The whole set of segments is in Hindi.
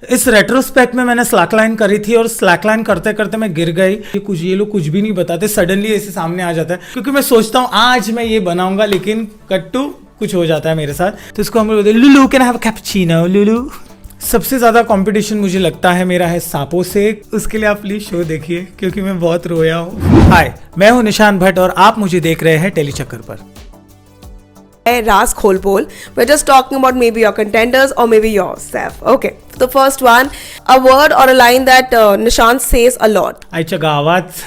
इस रेट्रोस्पेक्ट में मैंने स्लैकलाइन करी थी और स्लैकलाइन करते करते मैं गिर गई। ये लोग कुछ भी नहीं बताते, सडनली ऐसे सामने आ जाता है क्योंकि मैं सोचता हूँ आज मैं ये बनाऊंगा, लेकिन कट्टू कुछ हो जाता है मेरे साथ। तो इसको हम लोग बोलते हैं Lulu can have cappuccino Lulu. सबसे ज्यादा कंपटीशन मुझे लगता है मेरा है सांपों से। उसके लिए आप प्लीज शो देखिए क्योंकि मैं बहुत रोया हूँ। हाय, मैं हूँ निशान भट्ट और आप मुझे देख रहे हैं टेली चक्कर पर। Ras Kholpol. We're just talking about maybe your contenders or maybe yourself. Okay. The first one, a word or a line that Nishant says a lot. आयच्या गावात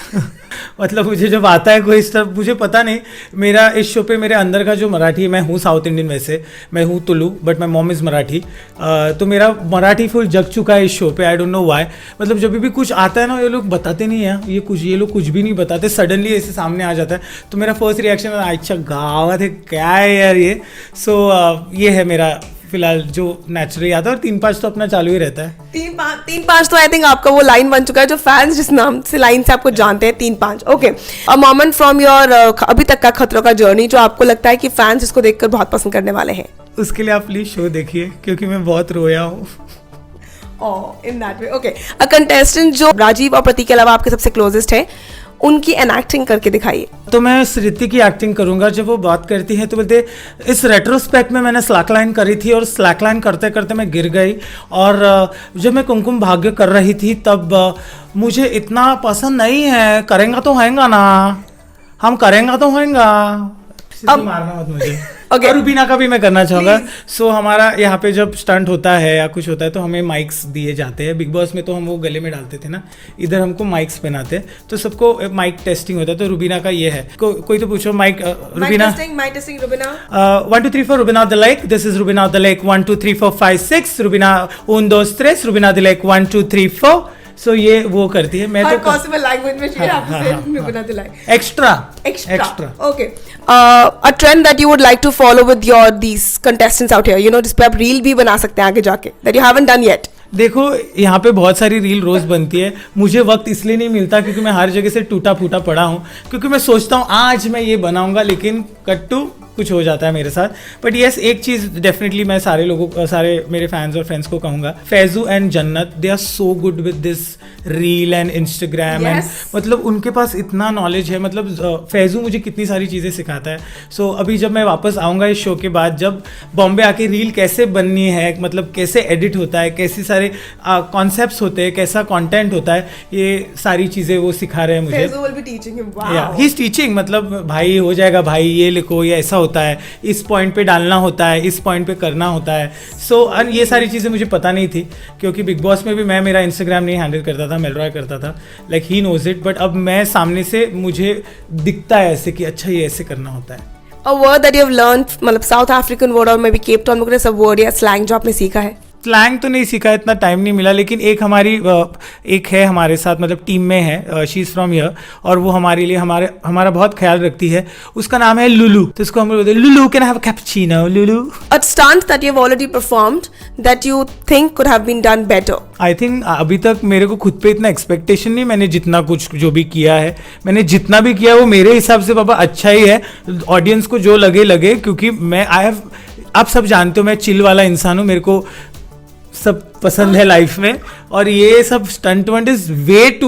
मतलब मुझे जब आता है कोई स्टफ, मुझे पता नहीं, मेरा इस शो पे मेरे अंदर का जो मराठी है, मैं हूँ साउथ इंडियन, वैसे मैं हूँ Tulu but my mom is Marathi, तो मेरा मराठी फुल जग चुका है इस शो पे। आई डोंट नो व्हाई। मतलब जब भी कुछ आता है ना, ये लोग बताते नहीं है, ये लोग कुछ भी नहीं बताते, सडनली ऐसे सामने आ जाता है। तो मेरा फर्स्ट रिएक्शन है अच्छा गावत है क्या है यार ये। सो ये है मेरा फिलहाल जो नेचुरली आता है, और 3-5 तो अपना चालू ही रहता है। 3-5 तो आई थिंक आपका वो लाइन बन चुका है जो फैंस जिस नाम से लाइन से आपको जानते हैं, 3-5। Okay, a moment from your अभी तक का खतरों का जर्नी जो आपको लगता है कि फैंस इसको देखकर बहुत पसंद करने वाले हैं। उसके लिए आप प्लीज शो देखिए क्योंकि मैं बहुत रोया हूँ। In that way. Okay, a contestant जो राजीव और प्रतीक के अलावा आपके सबसे क्लोजेस्ट है, उनकी एनएक्टिंग करके दिखाइए। तो मैं श्रुति की एक्टिंग करूंगा। जब वो बात करती है तो बोलते इस रेट्रोस्पेक्ट में मैंने स्लैकलाइन करी थी और स्लैकलाइन करते करते मैं गिर गई, और जब मैं कुमकुम भाग्य कर रही थी तब मुझे इतना पसंद नहीं है। करेंगा तो होएगा ना, हम करेंगा तो होएगा। अब मारना मत मुझे। Okay. रुबीना का भी मैं करना चाहूँगा। सो हमारा यहाँ पे जब स्टंट होता है या कुछ होता है तो हमें माइक्स दिए जाते हैं। बिग बॉस में तो हम वो गले में डालते थे ना, इधर हमको माइक्स पहनाते हैं, तो सबको माइक टेस्टिंग होता है। तो रुबीना का ये है, कोई तो पूछो mic Rubina. Mic testing Rubina. 1 2 3 4 Rubina the lake, this is Rubina the lake. 1 2 3 4 5 6 Rubina 1 2 3 Rubina the lake 1 2 3 4। So ये वो करती है। मैं तो पॉसिबल लैंग्वेज में Rubina the lake. Extra. Okay, a trend that you would like to follow with your these contestants out here, you know, जिस पे आप रील भी बना सकते हैं आगे जाके, that you haven't done yet. देखो यहाँ पे बहुत सारी रील रोज बनती है। मुझे वक्त इसलिए नहीं मिलता क्योंकि मैं हर जगह से टूटा फूटा पड़ा हूँ, क्योंकि मैं सोचता हूँ आज मैं ये बनाऊंगा, लेकिन कट्टू कुछ हो जाता है मेरे साथ। बट यस, एक चीज डेफिनेटली मैं सारे मेरे फैंस और फ्रेंड्स को कहूंगा, Faizu and Jannat, they are so good with this reel and Instagram and मतलब उनके पास इतना नॉलेज है। मतलब फैजू मुझे कितनी सारी चीज़ें सिखाता है। सो अभी जब मैं वापस आऊँगा इस शो के बाद, जब बॉम्बे आके रील कैसे बननी है, मतलब कैसे एडिट होता है, कैसे सारे कॉन्सेप्ट्स होते हैं, कैसा कॉन्टेंट होता है, ये सारी चीज़ें वो सिखा रहे हैं मुझे। ही इज टीचिंग, मतलब भाई हो जाएगा भाई, ये लिखो, ये ऐसा होता है, इस पॉइंट पे डालना होता है, इस पॉइंट पे करना होता है। सो ये सारी चीज़ें मुझे पता नहीं थी, क्योंकि बिग बॉस में भी मैं मेरा इंस्टाग्राम नहीं हैंडल करता था, मेलरॉय करता था, like he knows it. But अब मैं सामने से मुझे दिखता है ऐसे कि अच्छा ये ऐसे करना होता है। A word that you have learned, मतलब साउथ अफ्रीकन वर्ड और मे बी केप टाउन वगैरह सब वर्ड या स्लैंग जो आपने सीखा है। स्लैंग तो नहीं सीखा, इतना टाइम नहीं मिला, लेकिन एक है हमारे साथ, मतलब टीम में है, शी इज़ फ्रॉम हियर, और वो हमारे लिए हमारा बहुत ख्याल रखती है। उसका नाम है लुलू। तो इसको हम बोलते हैं Lulu can have cappuccino Lulu. A stunt that you have already performed that you think could have been done better. I think अभी तक मेरे को खुद पे इतना एक्सपेक्टेशन नहीं, मैंने जितना कुछ जो भी किया है, मैंने जितना भी किया वो मेरे हिसाब से पापा अच्छा ही है। ऑडियंस को जो लगे, क्योंकि आप सब जानते हो मैं चिल वाला इंसान हूँ, मेरे को सब पसंद है लाइफ में, और ये सब stunt want is way too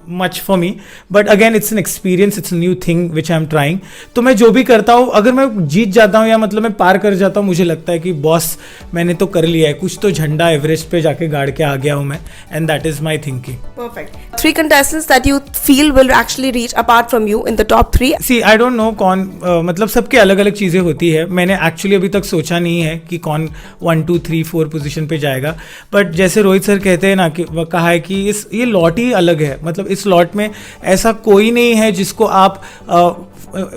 much for me. But again it's an experience, it's new thing which I am trying. तो मैं जो भी करता हूँ, अगर मैं जीत जाता हूँ या मतलब मैं पार कर जाता हूँ, मुझे लगता है कि बॉस मैंने तो कर लिया है, कुछ तो झंडा एवरेस्ट पे जाके गाड़ के आ गया हूँ मैं, and that is my thinking. Perfect. 3 contestants that you feel will actually reach apart from you in the top 3. See I don't know कौन, मतलब सबके अलग अलग चीज़ें होती है। मैंने एक्चुअली अभी तक सोचा नहीं है कि कौन 1 2 3 4 पोजीशन पे जाएगा। बट जैसे रोहित सर कहते हैं ना कि कहा है कि ये लॉट ही अलग है, मतलब इस लॉट में ऐसा कोई नहीं है जिसको आप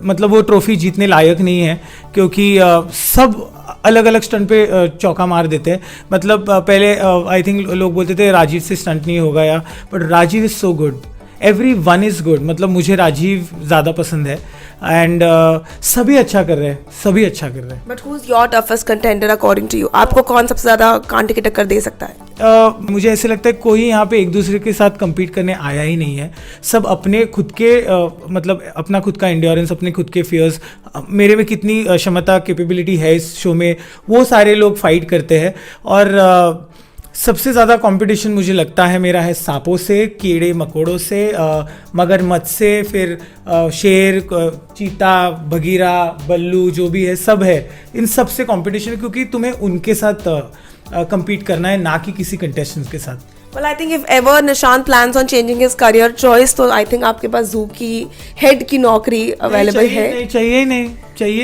मतलब वो ट्रॉफी जीतने लायक नहीं है, क्योंकि सब अलग अलग स्टंट पे चौका मार देते हैं। मतलब पहले आई थिंक लोग बोलते थे राजीव से स्टंट नहीं होगा, yeah but Rajiv is so good, everyone is good. मतलब मुझे राजीव ज़्यादा पसंद है, एंड सभी अच्छा कर रहे हैं। But who is your toughest contender according to you? आपको कौन सबसे ज्यादा कांटे की टक्कर दे सकता है? मुझे ऐसे लगता है कोई यहाँ पे एक दूसरे के साथ compete करने आया ही नहीं है। सब अपने खुद के मतलब अपना खुद का इंड्योरेंस, अपने खुद के फियर्स, मेरे में कितनी क्षमता कैपेबिलिटी है इस शो में, वो सारे लोग फाइट करते हैं। और सबसे ज़्यादा कंपटीशन मुझे लगता है मेरा है सांपों से, कीड़े मकोड़ों से, मगरमच्छ से, फिर शेर, चीता, बगीरा, बल्लू, जो भी है सब है, इन सब से कंपटीशन है, क्योंकि तुम्हें उनके साथ compete करना है, ना कि किसी कंटेस्टेंट के साथ. Well, I think if ever Nishant plans on changing his career choice, तो I think आपके पास जू की हेड की नौकरी अवेलेबल है. चाहिए ही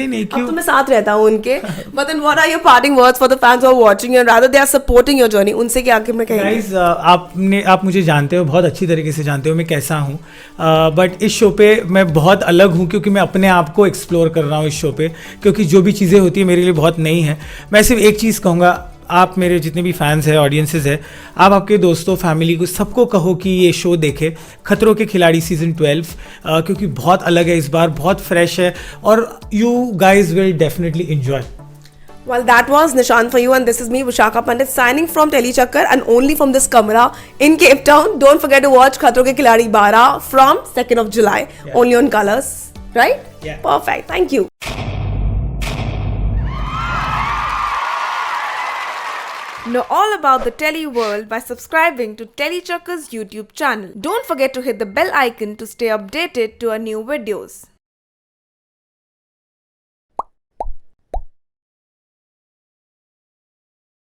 नहीं अब क्यों. तो मैं साथ रहता हूँ उनके. But then what are your parting words for the fans who are watching you and rather they are supporting your journey? उनसे क्या आगे मैं कहेंगे? Guys, आप मुझे जानते हो, बहुत अच्छी तरीके से जानते हो मैं कैसा हूँ, बट इस शो पे मैं बहुत अलग हूँ क्योंकि मैं अपने आप को एक्सप्लोर कर रहा हूँ इस शो पे, क्योंकि जो भी चीज़ें होती है मेरे लिए बहुत नई है. मैं सिर्फ एक चीज़ कहूँगा, आप मेरे जितने भी फैंस हैं, ऑडियंसेस है, आप आपके दोस्तों, फैमिली को, सबको कहो कि ये शो देखे, खतरों के खिलाड़ी सीजन 12, क्योंकि बहुत अलग है इस बार, बहुत फ्रेश है, और you guys will definitely enjoy. Well, that was Nishant for you, and this is me, Vishakha Pandit, signing from Telechakkar and only from this camera in Cape Town. Don't forget to watch Khatron Ke Khiladi 12 from 2nd of July, only on Colors, right? Yeah. Perfect. Thank you. Know all about the Tele world by subscribing to Telechakkar's YouTube channel. Don't forget to hit the bell icon to stay updated to our new videos.